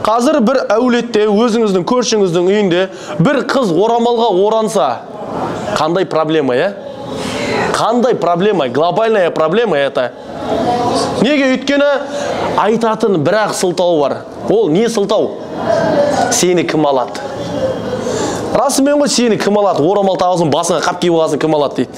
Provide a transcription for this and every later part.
Қазір бір әулетте, өзіңіздің көршіңіздің үйінде бір қыз орамалға оранса, қандай проблема, Қандай проблема, глобальная проблема это. Неге? Өйткені айтатын бірақ сылтау бар. Ол не сылтау? Сені кім алады? Расымен ғой, сені кім алады? Орамал тағысын, басыңа қап киіп алғасын кім алады дейді.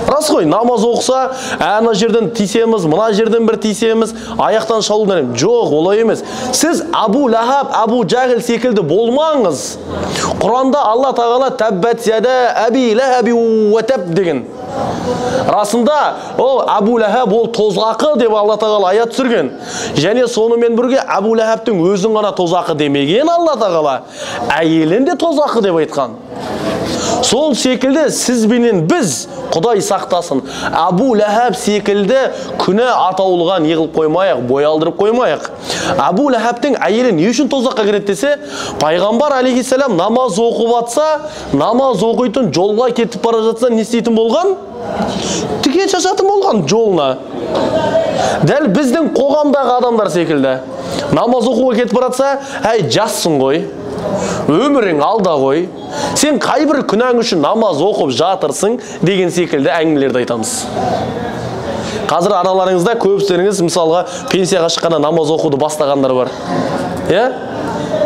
Рас қой, намаз оқыса, ана жерден тисеміз, мына жерден бір тисеміз, аяқтан шалудан. Жоқ, олай емес. Сіз Абу Лахаб, Абу Жахил секілді болмаңыз. Құранда Алла тағала таббат яда Аби Лахаби ва таб деген. Расында ол Абу Лахаб ол тозақы деп Алла тағала аят түсірген. Және сонымен бірге Абу Лахабтың өзін ғана тозақы демеген Алла тағала, әйелін де тозақы деп айтқан. Сол секілді сізбенен біз, Құдай сақтасын, Абу Лахаб секілді күні атаулыған еғылып қоймайық, бой алдырып қоймайық. Абу Лахабтың әйелі не үшін тозаққа кіреді десе, пайғамбар алейхиссалам намаз оқып атса, намаз оқитын жолға кетіп бара жатса, не істейтін болған? Тіке шашатын болған жолына. Дәл біздің қоғамдағы адамдар секілді. Намаз оқуға кетіп баратса, әй, жассың ғой, өмірің алда ғой, сен қайбір күнәң үшін намаз оқып жатырсың деген секілді әңгімелерді айтамыз. Қазір араларыңызда көпшілеріңіз мысалға пенсияға шыққанда намаз оқуды бастағандар бар.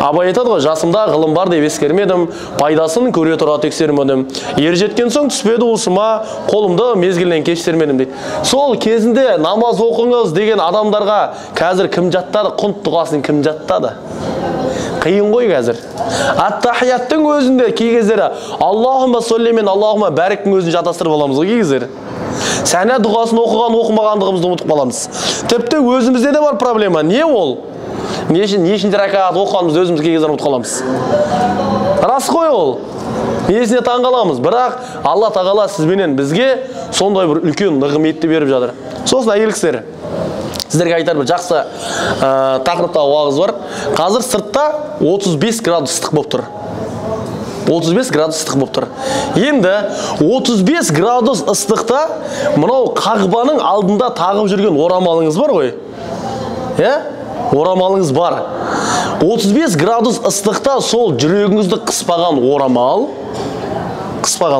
Абай айтады ғой, жасымда ғылым бар деп ескермедім, пайдасын көре тұра тексермедім. Ер жеткен соң түспеді уысыма, қолымды мезгілінен кештермедім дейді. Сол кезінде намаз оқыңыз деген адамдарға қазір кім жаттады, құнт дұғасын кім жаттады? Қиын ғой қазір. Ат-тахияттың өзінде кей кездері Аллахума солли мен Аллахума бәріктің өзін жатастырып аламыз ғой кей кездері. Сәна дұғасын оқымағандығымызды ұмытып қаламыз. Тіпті өзімізде де бар проблема. Не ол? Нешінші ракат оқығанымызды өзіміз кей кездері ұмытып қаламыз. Рас қой ол. Несіне таңғаламыз. Бірақ Алла тағала сізбенен бізге сондай бір үлкен нығметті беріп жатыр. Сосын әйел кісілер. Сіздерге айтар бір жақсы тақырыпта уағыз бар. Қазір сыртта 35 градус ыстық болып тұр. 35 градус ыстық болып тұр. Енді 35 градус ыстықта мынау қағбаның алдында тағып жүрген орамалыңыз бар ғой? Орамалыңыз бар. 35 градус ыстықта сол жүрегіңізді қыспаған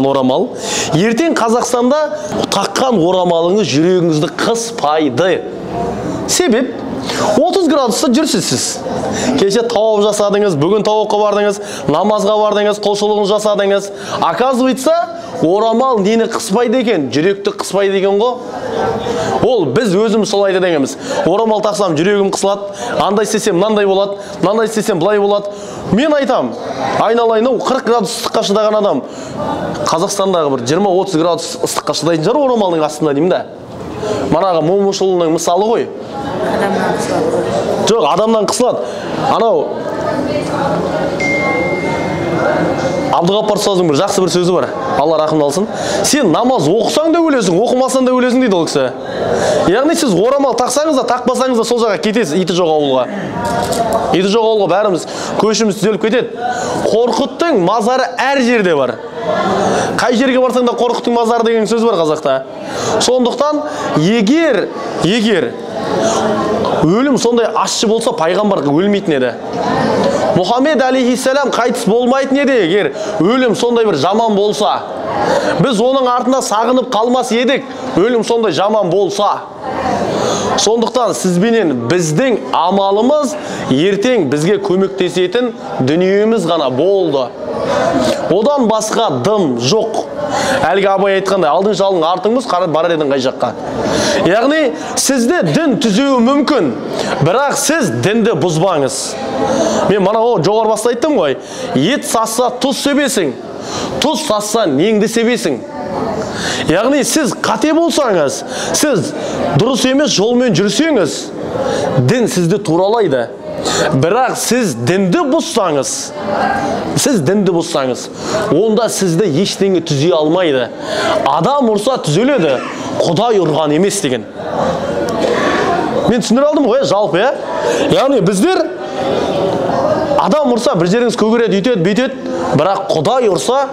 орамал, ертең Қазақстанда таққан орамалыңыз жүрегіңізді қыспайды. Себеп 30 градуста жүрсіз сіз. Кеше тауып жасадыңыз, бүгін тауыққа бардыңыз, намазға бардыңыз, құлшылығын жасадыңыз. Оказывается, орамал нені қыспайды екен? Жүректі қыспайды екен ғой. Ол біз өзіміз солай дегенбіз. Орамал тақсам жүрегім қысылады, андай істесем мынандай болады, мынандай істесем былай болады. Мен айтам, айналайын 40 градус ыстыққа шыдаған адам Қазақстандағы бір 20-30 градус ыстыққа шыдайтын шығар орамалдың астында деймін да. Манағы момышұлының мысалы ғой. Жоқ, адамнан қысылады. Анау Абдығаппар ұстаздың бір жақсы бір сөзі бар. Алла рахмет алсын. Сен намаз оқысаң да өлесің, оқымасаң да өлесің дейді ол кісі. Яғни сіз орамал тақсаңыз да, тақпасаңыз да сол жаққа кетесіз, иті жоқ ауылға. Иті жоқ ауылға бәріміз көшіміз түзеліп кетеді. Қорқыттың мазары әр жерде бар. Қай жерге барсаң да Қорқыттың мазары деген сөз бар қазақта. Сондықтан егер өлім сондай ащы болса, пайғамбар өлмейтін еді. Мұхаммед алейхиссалам қайтыс болмайтын еді егер өлім сондай бір жаман болса. Біз оның артында сағынып қалмас едік, өлім сондай жаман болса. Сондықтан сізбенен біздің амалымыз ертең бізге көмектесетін дүниеміз ғана болды. Одан басқа дым жоқ. Әлгі Абай айтқандай, алдың жалың артыңыз, қарат барар едің қай жаққа. Яғни, сізді дін түзеуі мүмкін, бірақ сіз дінді бұзбаңыз. Мен мана жоғар баста айттым ғой, ет сасса тұз себесің, тұз сасса неңді себесің. Яғни, сіз қате болсаңыз, сіз дұрыс емес жолмен жүрсеңіз, дін сізді туралайды. Бірақ сіз дінді бұзсаңыз, онда сізді ештеңе түзей алмайды. Адам ұрса түзеледі, Құдай ұрған емес деген. Мен түсіндіре алдым ғой, жалпы, Яғни біздер адам ұрса бір жеріңіз көгереді, үйтеді, бүйтеді, бірақ Құдай ұрса,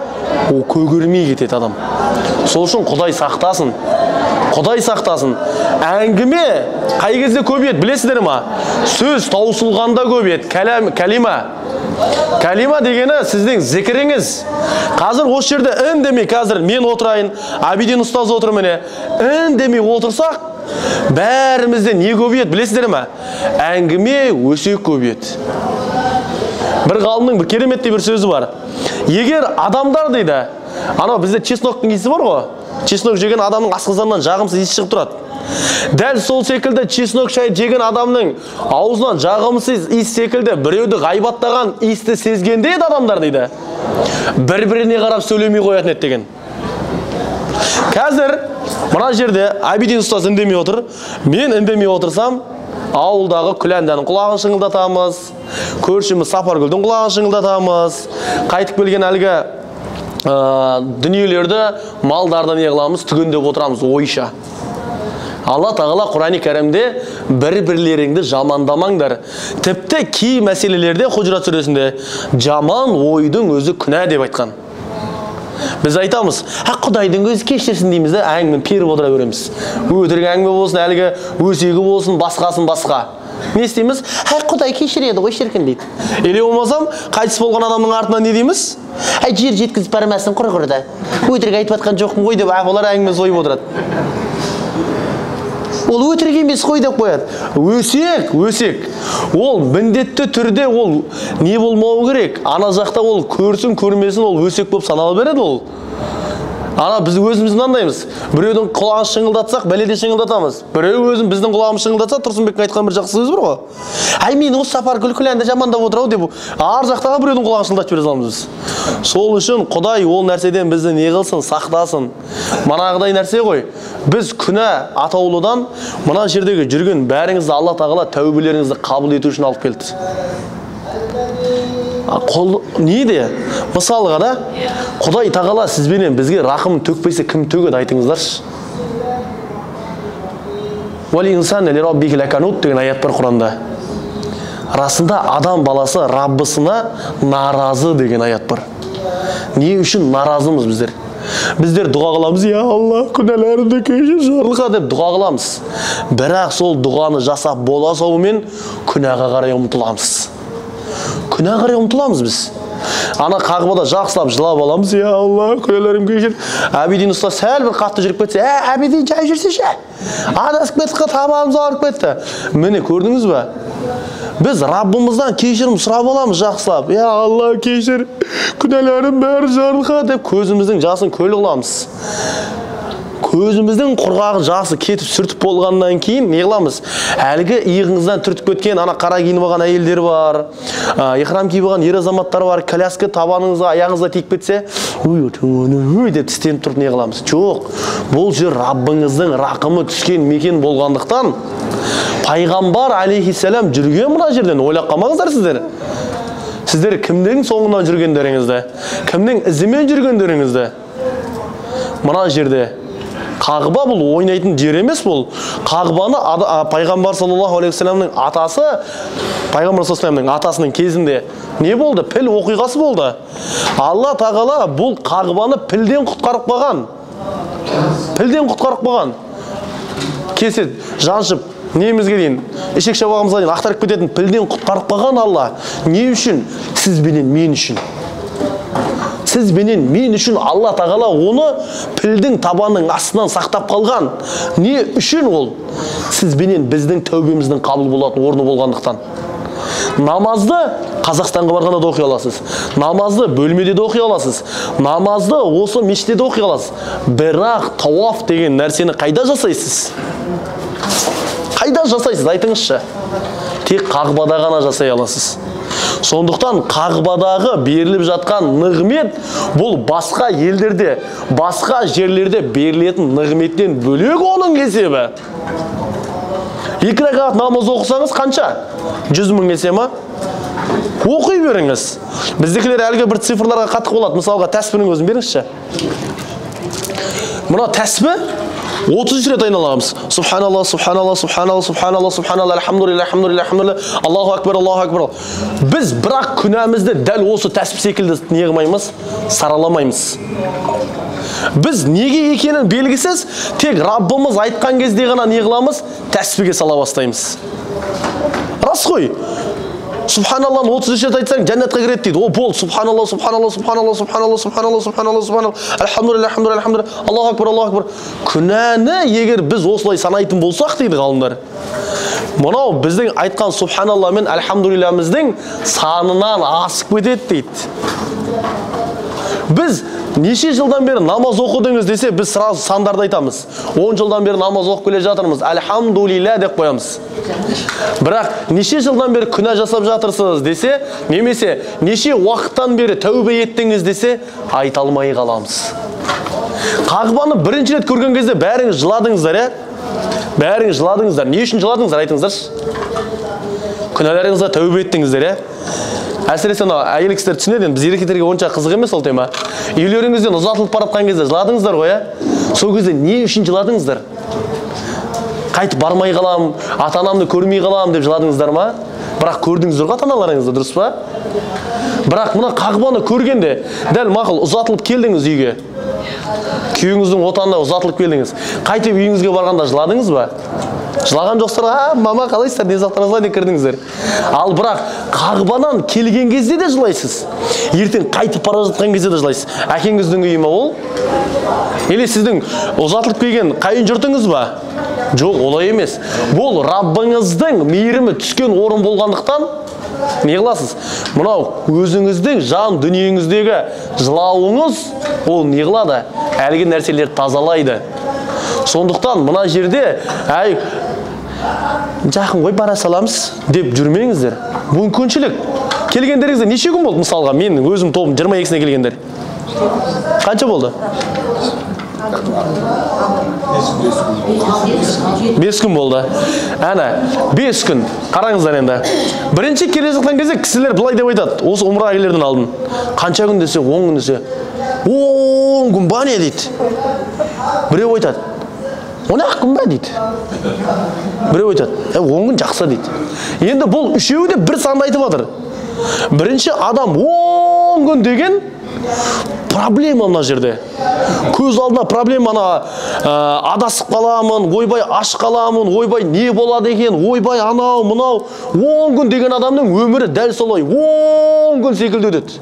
ол көгермей кетеді адам. Сол үшін Құдай сақтасын. Құдай сақтасын. Әңгіме қай кезде көбейеді білесіздер ма? Сөз таусылғанда көбейеді. Кәлима дегені сіздің зікіріңіз. Қазір осы жерде үндемей, қазір мен отырайын, Абидин ұстаз отыр міне. Үндемей отырсақ, бәрімізде не көбейеді білесіздер ма? Әңгіме өсек көбейеді. Бір ғалымның бір кереметті бір сөзі бар. Егер адамдар дейді, анау бізде чесноктың иісі бар ғой. Чеснок жеген адамның асқазанынан жағымсыз иіс шығып тұрады. Дәл сол секілді чеснок шай жеген адамның аузынан жағымсыз иіс секілді біреуді ғайбаттаған иісті сезгенде еді адамдар дейді. Бір-біріне қарап сөйлемей қоятын еді деген. Қазір мына жерде Абидин ұстаз үндемей отыр. Мен үндемей отырсам, ауылдағы Күләнданың құлағын шыңылдатамыз, көршіміз Сапаргүлдің құлағын шыңылдатамыз, қайтып келген әлгі дүниелерді малдарды не қыламыз, түгендеп отырамыз ойша. Алла тағала Құран-ы Кәрімде бір-бірлеріңді жамандамаңдар. Тіпті кей мәселелерде Худжрат сүресінде жаман ойдың өзі күнә деп айтқан. Біз айтамыз, Құдайдың өзі кешірсін дейміз де, әңгімені періп отыра береміз. Өтірік әңгіме болсын, әлгі өсегі болсын, басқасын басқа. Не істейміз? Құдай кешіреді ғой шіркін дейді. Еле болмасам, қайтыс болған адамның артынан не дейміз? Жер жеткізіп бармасын құр-құрда. Өтірік айтып жатқан жоқпын ғой деп, олар әңгіме сойып отырады. Ол өтірік емес қой деп қояды. Өсек. Ол міндетті түрде ол не болмауы керек? Ана жақта ол көрсін, көрмесін, ол өсек болып санала береді ол. Ана біз өзіміз мынандаймыз. Біреудің құлағын шыңылдатсақ, бәледе шыңылдатамыз. Біреу өзін біздің құлағымыз шыңылдатса, Тұрсынбектің айтқан бір жақсы сөз бар ғой. Мен осы Сапаргүл Күләнді жамандап отырау деп, ар жақтағы біреудің құлағын шыңылдатып бере саламыз біз. Сол үшін Құдай ол нәрседен бізді не қылсын, сақтасын. Манағыдай нәрсе ғой. Біз күнә атаулыдан мына жердегі жүрген бәріңізді Алла тағала тәубелеріңізді қабыл ету үшін алып келді. Не де? Мысалға да, Құдай тағала сізбенен бізге рақымын төкпесе кім төгеді айтыңыздаршы. Уәли инсан әлі раббике ләканут деген аят бар Құранда. Расында адам баласы Раббысына наразы деген аят бар. Не үшін наразымыз біздер? Біздер дұға қыламыз, я Алла, күнәләрімді кешір, жарылға деп дұға қыламыз. Бірақ сол дұғаны жасап бола соумен күнәға қарай ұмтыламыз. Күнәға қарай ұмтыламыз біз. Ана қағбада жақсылап жылап аламыз, я Алла, күнәләрімді кешір. Абидин ұстаз сәл бір қатты жүріп кетсе, Абидин жай жүрсеші. Адасып кетті, табанымыз ауырып кетті. Міне көрдіңіз бе? Біз Раббымыздан кешірім сұрап аламыз жақсылап. Я Алла, кешір, күнәләрім бәрі жарылға деп көзіміздің жасын көл қыламыз. Көзіміздің құрғағын жасы кетіп сүртіп болғаннан кейін не қыламыз? Әлгі иығыңыздан түртіп кеткен ана қара киініп алған әйелдер бар, ихрам киіп алған ер азаматтар бар, коляска табаныңызға, аяғыңызға тиіп кетсе, деп тістеніп тұрып не қыламыз? Жоқ, бұл жер Раббыңыздың рақымы түскен мекен болғандықтан Пайғамбар алейхиссалам жүрген мына жерден ойлап қалмаңыздар сіздер. Сіздер кімнің соңынан жүргендеріңізді, кімнің ізімен жүргендеріңізді. Мына жерде Қағба бұл ойнайтын жер емес бұл. Қағбаны Пайғамбар саллаллаху алейхи вассаламның атасы, Пайғамбар саллаллаху алейхи атасының кезінде не болды? Піл оқиғасы болды. Алла тағала бұл Қағбаны пілден құтқарып қалған. Пілден құтқарып қалған. Кесет, жаншып, немізге дейін, ішек шабағымызға дейін ақтарып кететін пілден құтқарып қалған Алла. Не үшін? Сізбенен мен үшін. Сізбенен мен үшін Алла тағала оны пілдің табанның астынан сақтап қалған. Не үшін ол? Сізбенен біздің тәубеміздің қабыл болатын орны болғандықтан. Намазды Қазақстанға барғанда да оқи аласыз. Намазды бөлмеде де оқи аласыз. Намазды осы мешітте де оқи аласыз. Бірақ тауаф деген нәрсені қайда жасайсыз? Қайда жасайсыз? Айтыңызшы. Тек Қағбада ғана жасай аласыз. Сондықтан Қағбадағы беріліп жатқан нығмет бұл басқа елдерде, басқа жерлерде берілетін нығметтен бөлек оның есебі. 2 рәкат намаз оқысаңыз қанша? 100 мың есе ма? Оқи беріңіз. Біздікілер әлгі бір цифрларға қатық болады. Мысалға тәсбіхінің өзін беріңізші. Мына тәсбih 30 рет айналамыз. Субханалла, субханалла, субханалла, субханалла, субханалла, алхамдулилля, алхамдулилля, алхамдулилля, Аллаху акбар, Аллаху акбар. Біз бірақ күнәмізді дәл осы тәсбih секілді не қылмаймыз, сараламаймыз. Біз неге екенін белгісіз, тек Раббымыз айтқан кезде ғана не қыламыз, тәсбihге сала бастаймыз. Рас қой. Субханалланы 30 рет айтсаң, жәннатқа кіреді дейді. О, бол, субханалла, субханалла, субханалла, субханалла, субханалла, субханалла, субханалла, алхамдулилля, алхамдулилля, алхамдулилля, Аллаху акбар, Аллаху акбар. Күнәні егер біз осылай санайтын болсақ дейді ғалымдар, мынау біздің айтқан субханалла мен алхамдулиллямыздың санынан асып кетеді дейді. Біз неше жылдан бері намаз оқыдыңыз десе, біз сразу сандарды айтамыз. 10 жылдан бері намаз оқып келе жатырмыз, алхамдулилля деп қоямыз. Бірақ неше жылдан бері күнә жасап жатырсыз десе, немесе неше уақыттан бері тәубе еттіңіз десе, айта алмай қаламыз. Қағбаны бірінші рет көрген кезде бәріңіз жыладыңыздар, бәріңіз жыладыңыздар. Не үшін жыладыңыздар, айтыңыздаршы. Күнәлеріңізге тәубе еттіңіздер, әсіресе әйел кісілер түсінеді, біз еркектерге онша қызық емес ол тема. Үйлеріңізден ұзатылып баратқан кезде жыладыңыздар ғой, сол кезде не үшін жыладыңыздар? Қайтып бармай қалам, ата-анамды көрмей қалам деп жыладыңыздар ма? Бірақ көрдіңіздер ғой ата-аналарыңызды, дұрыс па? Бірақ мына Қағбаны көргенде, дәл мақұл ұзатылып келдіңіз үйге. Күйеуіңіздің отанына ұзатылып келдіңіз. Қайтып үйіңізге барғанда жыладыңыз ба? Жылаған жоқсыздар, мама қалайсыздар, не заттарыңызға деп кірдіңіздер. Ал бірақ Қағбанан келген кезде де жылайсыз. Ертең қайтып бара жатқан кезде де жылайсыз. Әкеңіздің үйі ме ол? Или сіздің ұзатылып келген қайын жұртыңыз ба? Жоқ, олай емес. Бұл Раббыңыздың мейірімі түскен орын болғандықтан не қыласыз? Мынау өзіңіздің жан дүниеңіздегі жылауыңыз, ол не қылады? Әлгі нәрселерді тазалайды. Сондықтан мына жерде, әй, жақын ғой бара саламыз деп жүрмеңіздер. Бұл мүмкіншілік. Келгендеріңізде неше күн болды? Мысалға, мен өзім тобым 22-сіне келгендер. Қанша болды? 5 күн болды. Әне, 5 күн. Қараңыздар енді. Бірінші келе жатқан кезде кісілер былай деп айтады. Осы умраға келерден алдын. Қанша күн десе, 10 күн десе. 10 күн ба не дейді. Біреу айтады. 10 күн ба дейді. Біреу айтады. 10 күн жақсы дейді. Енді бұл үшеуі де бір санды айтып жатыр. Бірінші адам 10 күн деген проблема мына жерде. Көз алдына проблеманы адасып қаламын, ойбай аш қаламын, ойбай не болады екен, ойбай анау, мынау. 10 күн деген адамның өмірі дәл солай 10 күн секілді өтеді.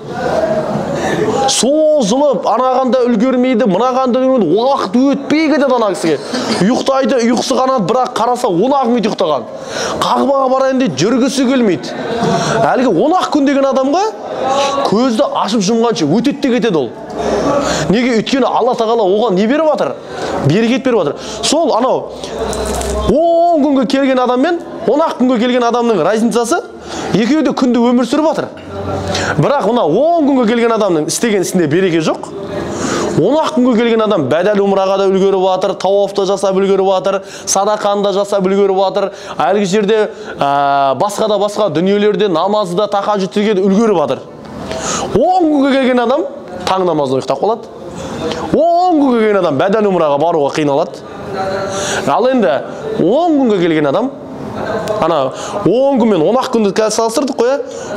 Созылып, анағанда үлгермейді, мынағанда уақыт өтпей кетеді ана кісіге. Ұйықтайды, ұйқысы қанады, бірақ қараса 10 минут ұйықтаған. Қағбаға барайын дейді, жүргісі келмейді. Әлгі 10 күн деген адамға көзді ашып жұмғанша өтеді де кетеді ол. Неге? Өйткені Алла тағала оған не беріп жатыр? Берекет беріп жатыр. Сол анау 10 күнге келген адам мен 10 күнге келген адамның разницасы, екеуі де күнде өмір сүріп жатыр. Бірақ мына 10 күнге келген адамның істеген ісінде береке жоқ. 10 күнге келген адам бәдәл умраға да үлгеріп жатыр, тауафта жасап үлгеріп жатыр, садақаны да жасап үлгеріп жатыр. Әлгі жерде басқа да басқа дүниелерде намазда, тахаджудте үлгеріп жатыр. 10 күнге келген адам таң намазда ұйықтап қалады. 10 күнге келген адам бәдәл умраға баруға қиналады. Ал енді 10 күнге келген адам, ана 10 күн мен 10 күнді салыстырдық қой,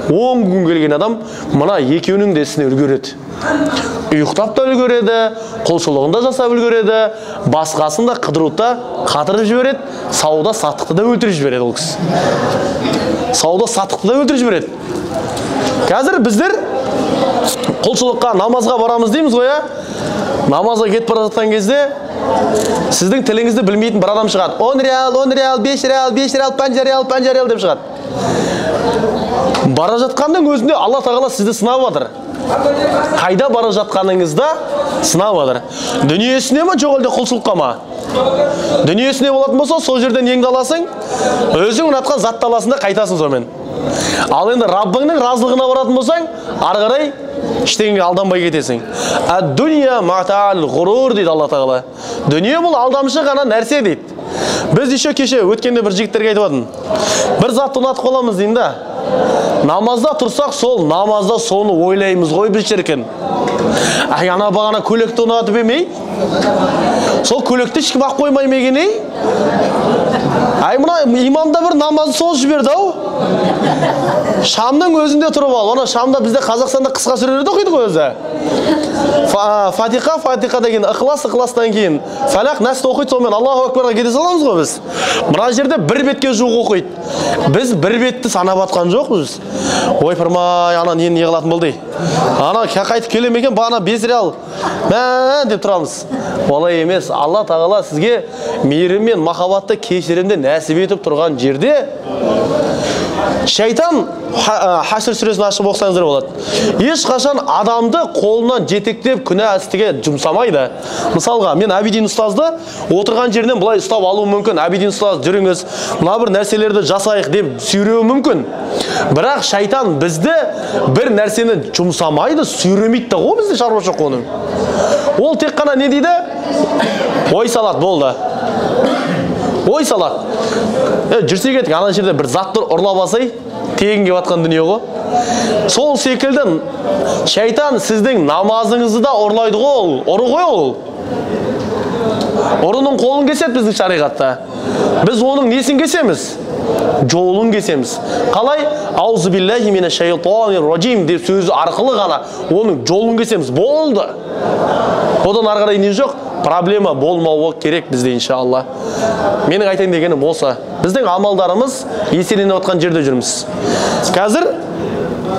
10 күн келген адам мына екеуінің де ісіне үлгереді. Ұйықтап та үлгереді, құлшылығын да жасап үлгереді, басқасын да қыдыруда қатырып жібереді, сауда саттықты да өлтіріп жібереді ол кісі. Сауда саттықты да өлтіріп жібереді. Қазір біздер құлшылыққа, намазға барамыз дейміз ғой, намазға кетіп бара жатқан кезде сіздің тіліңізді білмейтін бір адам шығады. 10 реал, 10 реал, 5 реал, 5 реал, 5 реал, 5 реал деп шығады. Бара жатқанның өзінде Алла тағала сізді сынап жатыр. Қайда бара жатқаныңызда сынап жатыр. Дүниесіне ме, жоқ әлде құлшылыққа ма? Дүниесіне болатын болса, сол жерден еңді аласың, өзің ұнатқан затты аласың да қайтасың сонымен. Ал енді Раббыңның разылығына баратын болсаң, ары қарай ештеңеге алданбай кетесің. Ад-дүния мата'ал ғурур дейді Алла тағала. Дүние бұл алдамшы ғана нәрсе дейді. Біз еще кеше өткенде бір жігіттерге айтып жатырмын. Бір затты ұнатып қаламыз деймін да. Намазда тұрсақ, сол намазда соны ойлаймыз ғой біз шіркін. Ана бағана көлекті ұнатып емей? Сол көлекті ешкім ақ қоймай меген, мына имамда бір намазды сол жіберді ау. Шамның өзінде тұрып ал. Ona Шамда бізде Қазақстанда қысқа сүрелерді оқиды ғой өзі. Фатиха деген ықыластан кейін Фалақ Насты оқиды, сонымен Аллаху Акбарға кете саламыз ғой біз. Мына жерде бір бетке жуық оқиды. Біз бір бетті санап атқан жоқпыз. Ой пырмай, ана нені не қылатын болды. Ана қайтып келемеген бағана 5 реал деп тұрамыз. Олай емес. Алла тағала сізге мейірім мен махаббатты кешірімді нәсіп етіп тұрған жерде шайтан, Хашр сүресін ашып оқысаңыздар болады. Ешқашан адамды қолынан жетектеп күнә істіге жұмсамайды. Мысалға, мен Абидин ұстазды отырған жерінен бұлай ұстап алу мүмкін. Абидин ұстаз, жүріңіз, мына бір нәрселерді жасайық деп сүйреуі мүмкін. Бірақ шайтан бізді бір нәрсені жұмсамайды, сүйремейді ғой бізді шаруашылық оның. Ол тек қана не дейді? Ой салат болды. Ой салат. Жүрсе кетік, ана жерде бір заттыр ұрлап алсай, тегін кеп атқан дүние ғой. Сол секілді шайтан сіздің намазыңызды да ұрлайды ғой, ұры ғой ол. Ұрының қолын кеседі біздің шариғатта. Біз оның несін кесеміз? Жолын кесеміз. Қалай? Аузу биллахи минаш шайтанир раджим деп сөзі арқылы ғана оның жолын кесеміз. Болды. Одан ары қарай не жоқ? Проблема болмауы керек бізде иншалла. Менің айтайын дегенім болса, біздің амалдарымыз еселеніп отқан жерде жүрміз. Қазір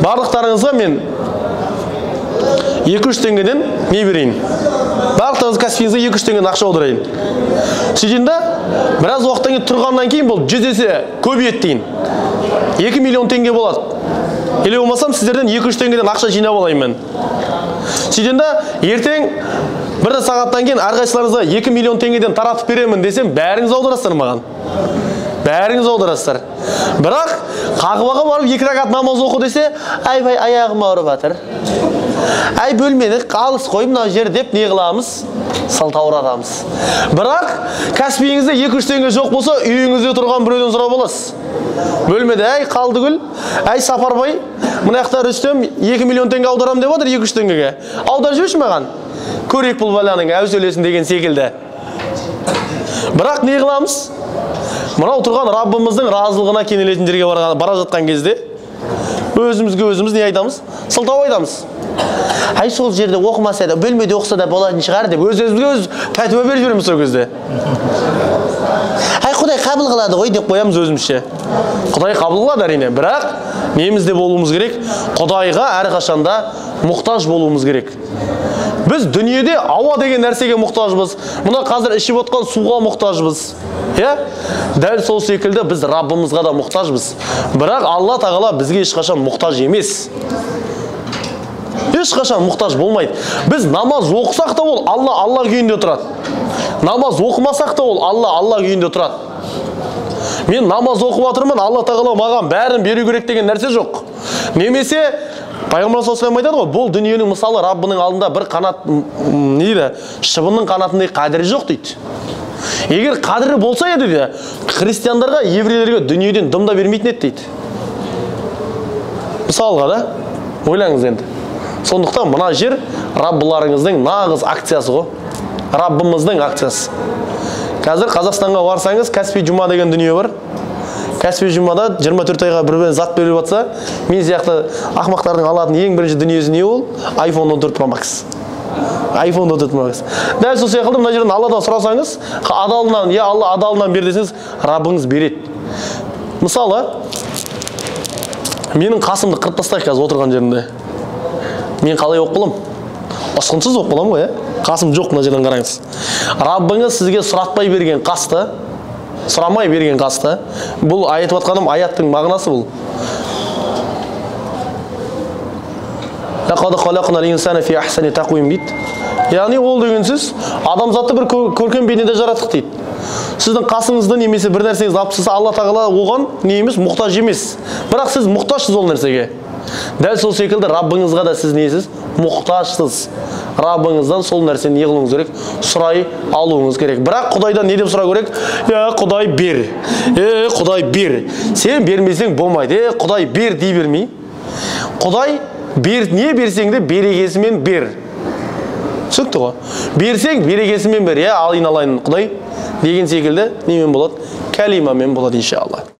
барлықтарыңызға мен 2-3 теңгеден не берейін? Барлықтарыңыз кәсіпіңізге 2-3 теңгеден ақша отырайын. Сөйтінде біраз уақыттан кейін тұрғаннан кейін бұл 100 есе көбейеді дейін. 2 миллион теңге болады. Еле болмасам сіздерден 2-3 теңгеден ақша жинап алайын мен. Сөйтінде ертең бір сағаттан кейін әрқайсыларыңызға 2 миллион теңгеден таратып беремін десем, бәріңіз аударасыздар маған. Бәріңіз аударасыздар. Бірақ қағыбаға барып 2 ракат намаз оқы десе, айбай аяғым ауырып жатыр. Ай бөлмені қалыс қой мына жер деп не қыламыз? Сылтауратамыз. Бірақ кәсіпіңізде 2-3 теңге жоқ болса, үйіңізде тұрған біреуден сұрап аласыз. Бөлмеде, әй Қалдыгүл, әй Сапарбай, мына жақта Рүстем 2 миллион теңге аударам деп отыр 2-3 теңгеге. Аудар жүрші маған. Көрек бұл баланың әусөлесін деген секілді. Бірақ не қыламыз? Мынау тұрған Раббымыздың разылығына кенелетін жерге бара жатқан кезде өзімізге өзіміз не айтамыз? Сылтау айтамыз. Ай сол жерде оқымаса да, бөлмеде оқса да болатын шығар деп өзімізге өз пәтуа беріп жүреміз сол кезде. Ай Құдай қабыл қылады ғой деп қоямыз өзімізше. Құдай қабыл қылады әрине, бірақ немізде болуымыз керек? Құдайға әрқашанда мұқтаж болуымыз керек. Біз дүниеде ауа деген нәрсеге мұқтажбыз. Мұна қазір ішіп отқан суға мұқтажбыз. Дәл сол секілді біз Раббымызға да мұқтажбыз. Бірақ Алла тағала бізге ешқашан мұқтаж емес. Ешқашан мұқтаж болмайды. Біз намаз оқысақ та ол Алла күйінде тұрады. Намаз оқымасақ та ол Алла күйінде тұрады. Мен намаз оқып жатырмын, Алла тағала маған бәрін беру керек деген нәрсе жоқ. Немесе Пайғамбар саллаллаху алейхи ва саллям айтады ғой, бұл дүниенің мысалы Раббының алдында бір қанат шыбынның қанатындай қадірі жоқ дейді. Егер қадірі болса еді дейді, христиандарға, еврейлерге дүниеден дымда бермейтін еді дейді. Мысалға да, ойлаңыз енді. Сондықтан мына жер Раббыларыңыздың нағыз акциясы ғой. Раббымыздың акциясы. Қазір Қазақстанға барсаңыз, Каспи жұма деген дүние бар. Каспи жұмада 24 айға бір-біріне зат беріп жатса, мен сияқты ақмақтардың алатын ең бірінші дүниесі не ол? iPhone 14 Pro Max. iPhone 14 Pro Max. Дәл сол секілді мына жерден Алладан сұрасаңыз, адалынан, я Алла адалынан бер десеңіз, Раббыңыз береді. Мысалы, менің қасымды қырып тастайық қазір отырған жерінде. Мен қалай оқып қалам? Ұсқынсыз оқып қалам ғой, қасым жоқ мына жерден қараңыз. Раббыңыз сізге сұратпай берген қасты, сұрамай берген қасты. Бұл айтып атқаным аяттың мағынасы бұл. Лақад халақнал инсана фи ахсани тақвим дейді. Яғни ол деген сөз адамзатты бір көркем бейнеде жараттық дейді. Сіздің қасыңызды немесе бір нәрсеңізді алып тастаса, Алла тағала оған не емес, мұқтаж емес. Бірақ сіз мұқтажсыз ол нәрсеге. Дәл сол секілді Раббыңызға да сіз несіз? Мұқтажсыз. Раббыңыздан сол нәрсені не қылуыңыз керек? Сұрай алуыңыз керек. Бірақ Құдайдан не деп сұрау керек? Құдай бер. Құдай бер. Сен бермесең болмайды. Құдай бер дей бермей. Құдай бер, не берсең де берекесімен бер. Түсінікті ғой? Берсең берекесімен бер. Алайын Құдай деген секілді немен болады? Кәлимамен болады иншалла.